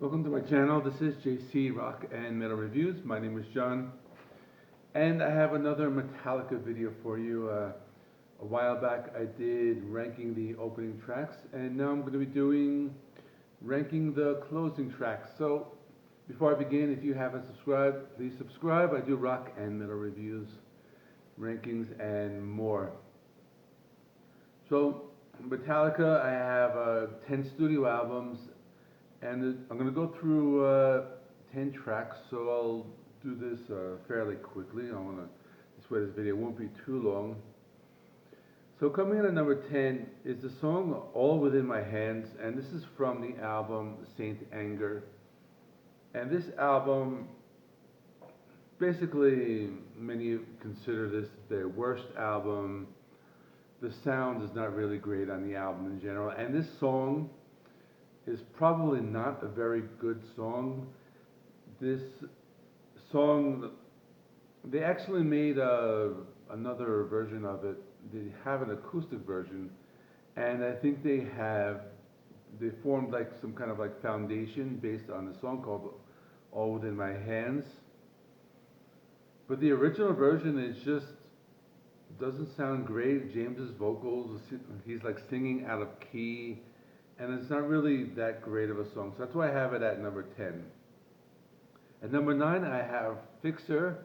Welcome to my channel. This is JC Rock and Metal Reviews. My name is John, and I have another Metallica video for you. A while back I did ranking the opening tracks, and now I'm going to be doing ranking the closing tracks. So before I begin, if you haven't subscribed, please subscribe. I do rock and metal reviews, rankings, and more. So Metallica, I have 10 studio albums, and I'm going to go through 10 tracks, so I'll do this fairly quickly. This way this video won't be too long. So coming in at number 10 is the song All Within My Hands, and this is from the album Saint Anger. And this album, basically many consider this their worst album. The sound is not really great on the album in general, and this song is probably not a very good song. This song, they actually made another version of it. They have an acoustic version, and I think they formed like some kind of like foundation based on a song called All Within My Hands. But the original version is just doesn't sound great. James's vocals, he's like singing out of key, and it's not really that great of a song. So that's why I have it at number 10. At number 9, I have Fixxxer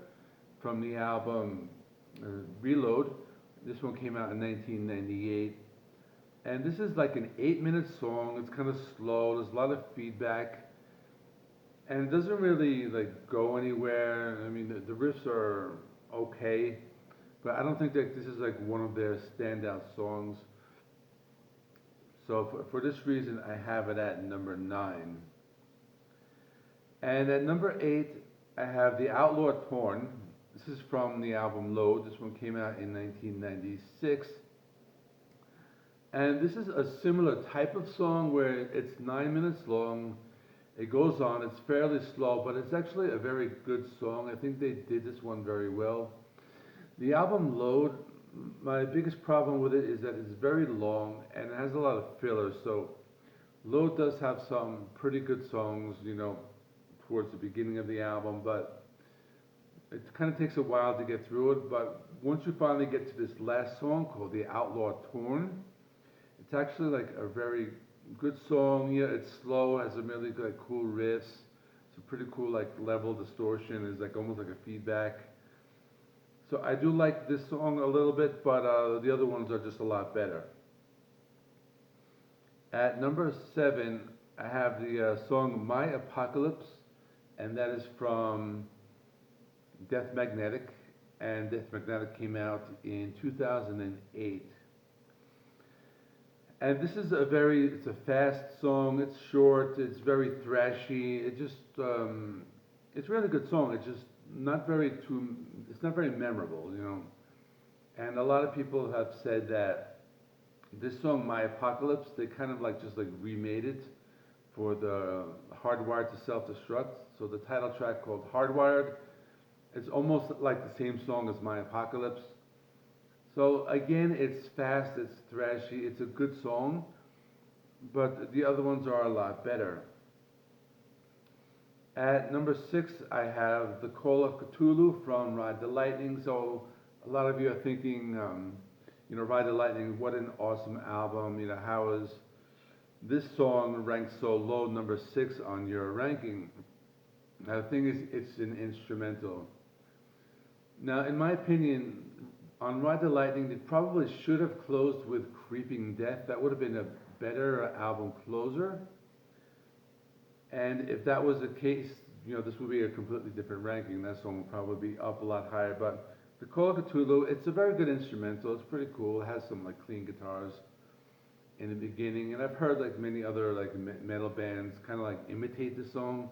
from the album Reload. This one came out in 1998. And this is like an 8-minute song. It's kind of slow. There's a lot of feedback. And it doesn't really like go anywhere. I mean, the riffs are okay, but I don't think that this is like one of their standout songs. So for this reason, I have it at number 9. And at number 8, I have the Outlaw Torn. This is from the album Load. This one came out in 1996. And this is a similar type of song where it's 9 minutes long. It goes on, it's fairly slow, but it's actually a very good song. I think they did this one very well. The album Load, my biggest problem with it is that it's very long and it has a lot of fillers. So Load does have some pretty good songs, towards the beginning of the album, but it kind of takes a while to get through it. But once you finally get to this last song called the Outlaw Torn, it's actually like a very good song. Yeah, it's slow, has some really good, cool riffs. It's a pretty cool like level distortion. It's like almost like a feedback. So I do like this song a little bit, but the other ones are just a lot better. At number 7, I have the song My Apocalypse, and that is from Death Magnetic, and Death Magnetic came out in 2008. And this is it's a fast song, it's short, it's very thrashy, it's a really good song. It's just it's not very memorable, And a lot of people have said that this song, My Apocalypse, they kind of just remade it for the Hardwired to Self-Destruct. So the title track called Hardwired, it's almost like the same song as My Apocalypse. So again, it's fast, it's thrashy, it's a good song, but the other ones are a lot better. At number 6, I have the Call of Kthulu from Ride the Lightning. So a lot of you are thinking, Ride the Lightning, what an awesome album. How is this song ranked so low, number 6 on your ranking? Now the thing is, it's an instrumental. Now, in my opinion, on Ride the Lightning, they probably should have closed with Creeping Death. That would have been a better album closer. And if that was the case, this would be a completely different ranking. That song would probably be up a lot higher. But the Call of Kthulu, it's a very good instrumental. It's pretty cool. It has some clean guitars in the beginning. And I've heard many other metal bands kind of imitate the song.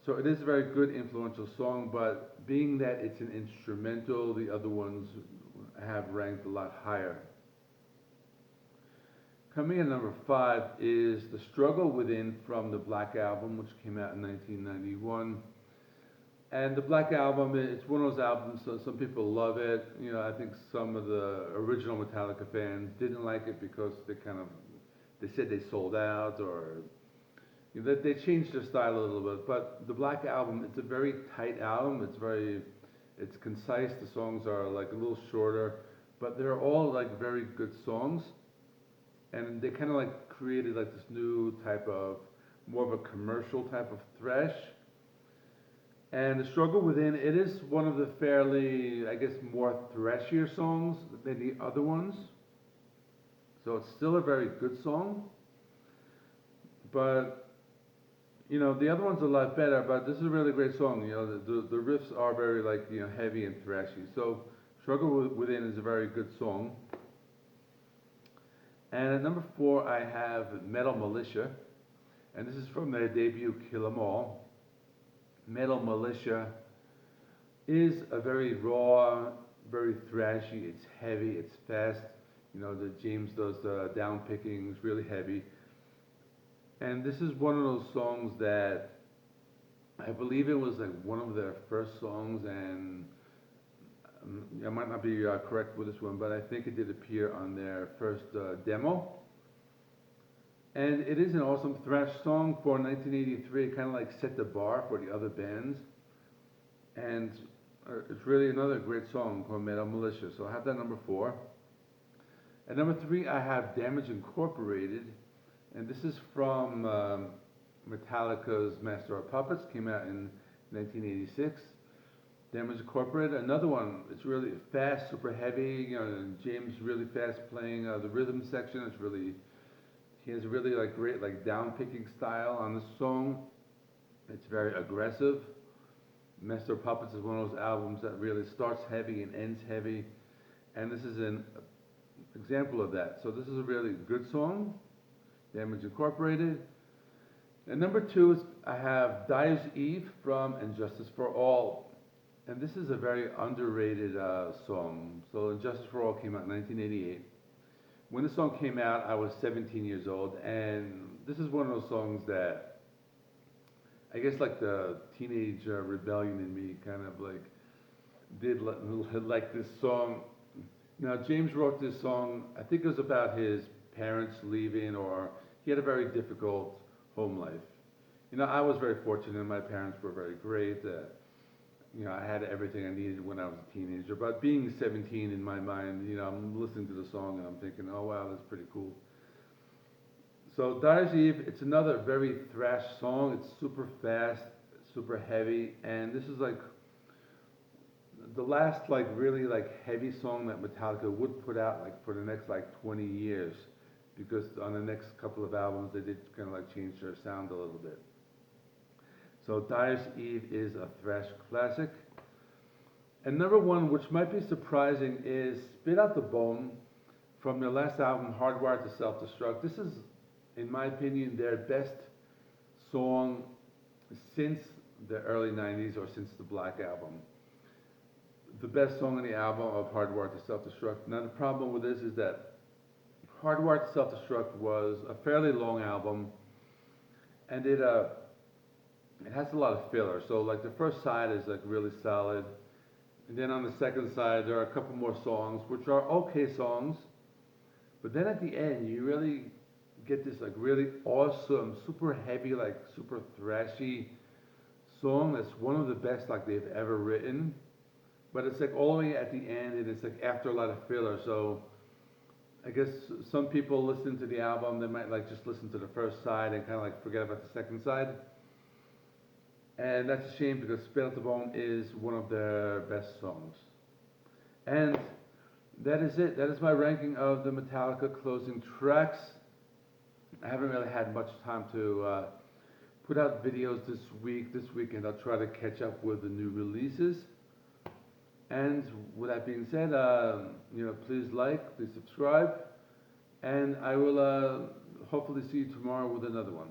So it is a very good influential song, but being that it's an instrumental, the other ones have ranked a lot higher. Coming in number 5 is The Struggle Within from the Black Album, which came out in 1991. And the Black Album, it's one of those albums, so some people love it. I think some of the original Metallica fans didn't like it because they said they sold out, or They changed their style a little bit, but the Black Album, it's a very tight album. It's concise. The songs are like a little shorter, but they're all like very good songs. And they kind of like created like this new type of, more of a commercial type of thrash. And The Struggle Within, it is one of the fairly, I guess, more thrashier songs than the other ones. So it's still a very good song. But, the other one's a lot better, but this is a really great song. The riffs are very, like, heavy and thrashy. So Struggle Within is a very good song. And at number 4, I have Metal Militia. And this is from their debut, Kill 'Em All. Metal Militia is a very raw, very thrashy. It's heavy, it's fast. The James does the down picking, it's really heavy. And this is one of those songs that I believe it was like one of their first songs, and I might not be correct with this one, but I think it did appear on their first demo. And it is an awesome thrash song for 1983. It kind of like set the bar for the other bands. And it's really another great song called Metal Militia. So I have that number 4. At number 3, I have Damage Incorporated. And this is from Metallica's Master of Puppets. Came out in 1986. Damage Incorporated, another one. It's really fast, super heavy. James really fast playing the rhythm section. He has a really like great like down picking style on this song. It's very aggressive. Master of Puppets is one of those albums that really starts heavy and ends heavy, and this is an example of that. So this is a really good song, Damage Incorporated. And number 2 is I have Dyers Eve from And Justice for All. And this is a very underrated song. So And Justice for All came out in 1988. When the song came out, I was 17 years old, and this is one of those songs that I guess like the teenage rebellion in me kind of like did like this song. Now James wrote this song, I think it was about his parents leaving, or he had a very difficult home life. I was very fortunate, my parents were very great. I had everything I needed when I was a teenager. But being 17 in my mind, I'm listening to the song and I'm thinking, oh wow, that's pretty cool. So Dyers Eve, it's another very thrash song. It's super fast, super heavy, and this is like the last like really like heavy song that Metallica would put out like for the next like 20 years, because on the next couple of albums they did kind of like change their sound a little bit. So Dyers Eve is a thrash classic. And number 1, which might be surprising, is Spit Out the Bone from their last album, Hardwired to Self-Destruct. This is, in my opinion, their best song since the early 90s or since the Black Album. The best song on the album of Hardwired to Self-Destruct. Now the problem with this is that Hardwired to Self-Destruct was a fairly long album, and it has a lot of filler. So like the first side is like really solid, and then on the second side there are a couple more songs which are okay songs, but then at the end you really get this like really awesome, super heavy, like super thrashy song that's one of the best like they've ever written. But it's like all the way at the end, and it's like after a lot of filler. So I guess some people listen to the album, they might like just listen to the first side and kind of like forget about the second side. And that's a shame, because Spit Out the Bone is one of their best songs. And that is it. That is my ranking of the Metallica closing tracks. I haven't really had much time to put out videos this weekend I'll try to catch up with the new releases. And with that being said, please like, please subscribe, and I will hopefully see you tomorrow with another one.